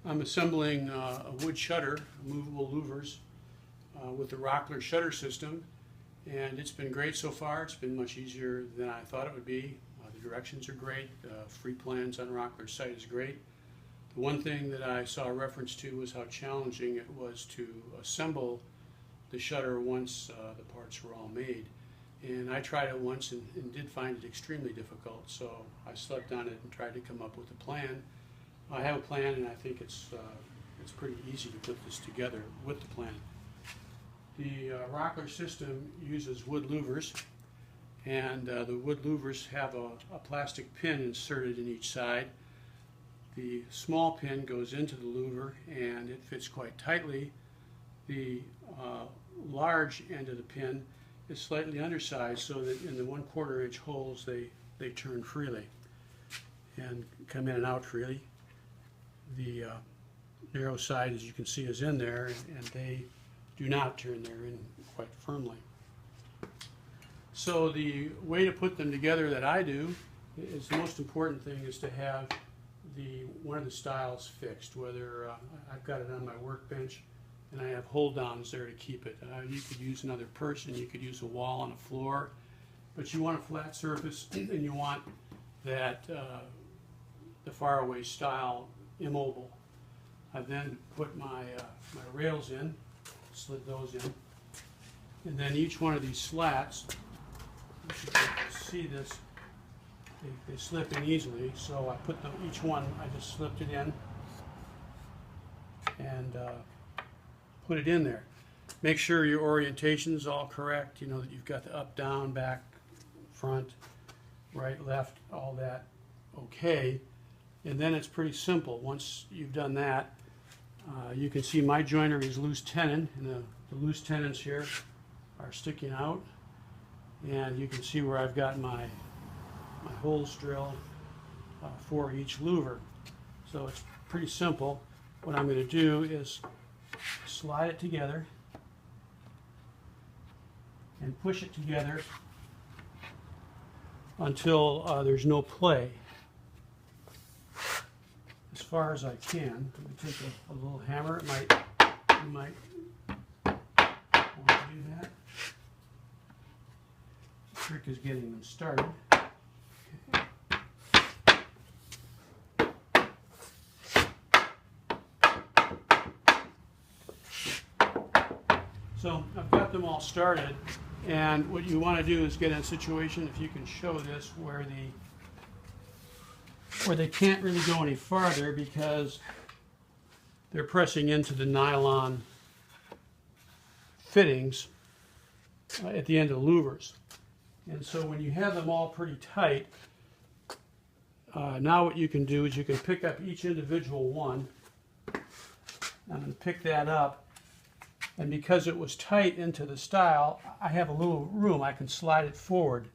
I'm assembling a wood shutter, movable louvers, with the Rockler shutter system, and it's been great so far. It's been much easier than I thought it would be. The directions are great. Free plans on Rockler's site is great. The one thing that I saw a reference to was how challenging it was to assemble the shutter once the parts were all made. And I tried it once and did find it extremely difficult, so I slept on it and tried to come up with a plan. I have a plan, and I think it's pretty easy to put this together with the plan. The Rockler system uses wood louvers, and the wood louvers have a plastic pin inserted in each side. The small pin goes into the louver and it fits quite tightly. The large end of the pin is slightly undersized so that in the 1/4 inch holes they turn freely and come in and out freely. The narrow side, as you can see, is in there, and they do not turn there in quite firmly. So the way to put them together that I do is the most important thing is to have one of the stiles fixed, whether I've got it on my workbench and I have hold downs there to keep it. You could use another person, you could use a wall and a floor, but you want a flat surface and you want that the faraway style immobile. I then put my rails in, slid those in, and then each one of these slats, you should be able to see this, they slip in easily, so I put each one, I just slipped it in and put it in there. Make sure your orientation is all correct, you know, that you've got the up, down, back, front, right, left, all that okay. And then it's pretty simple. Once you've done that, you can see my joinery is loose tenon, and the loose tenons here are sticking out. And you can see where I've got my holes drilled for each louver. So it's pretty simple. What I'm going to do is slide it together and push it together until there's no play. As far as I can. Let me take a little hammer. You might want to do that. The trick is getting them started. Okay. So I've got them all started, and what you want to do is get in a situation, if you can show this, where they can't really go any farther because they're pressing into the nylon fittings at the end of the louvers. And so when you have them all pretty tight, now what you can do is you can pick up each individual one. I'm going to pick that up, and because it was tight into the stile, I have a little room. I can slide it forward.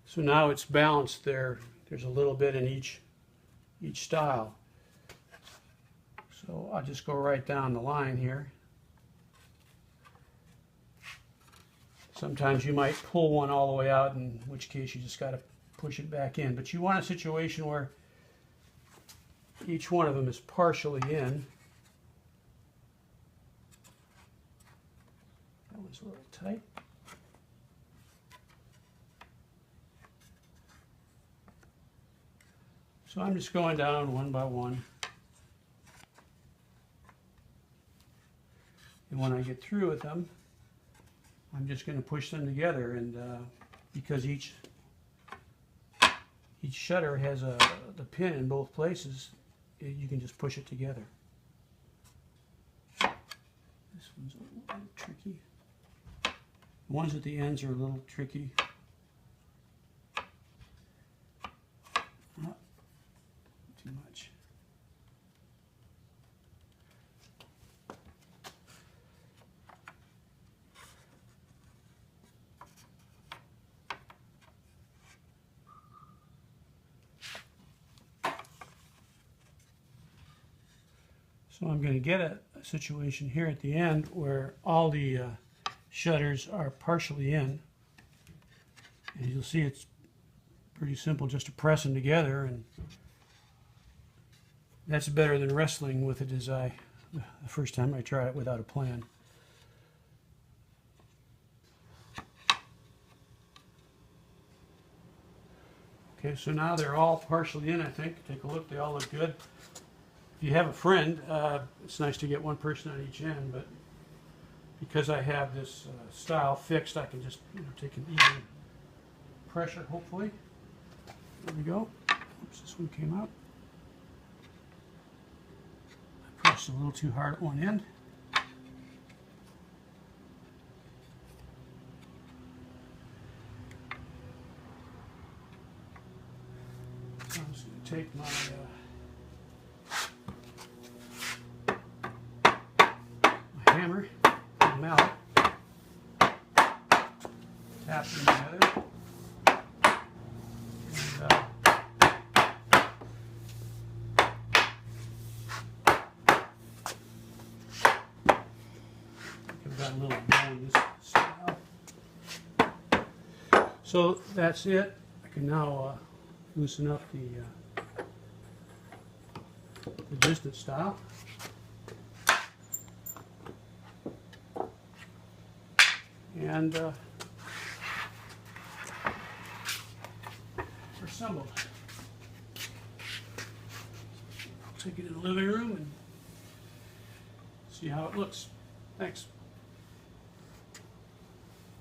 So now it's balanced there. There's a little bit in each stile. So I'll just go right down the line here. Sometimes you might pull one all the way out, in which case you just got to push it back in. But you want a situation where each one of them is partially in. That one's a little tight. So I'm just going down one by one. And when I get through with them, I'm just going to push them together, and because each shutter has the pin in both places, you can just push it together. This one's a little tricky. The ones at the ends are a little tricky. Too much. So I'm going to get a situation here at the end where all the shutters are partially in, and you'll see it's pretty simple just to press them together and That's better than wrestling with it as the first time I tried it without a plan. Okay, so now they're all partially in, I think. Take a look, they all look good. If you have a friend, it's nice to get one person on each end, but because I have this style fixed, I can just take an even pressure, hopefully. There we go. Oops, this one came out. I pressed a little too hard at one end. So I'm just going to take my hammer and mallet, tap them together, and I've got a little bow in this style. So that's it. I can now loosen up the distance style. And assembled. I'll take it in the living room and see how it looks. Thanks.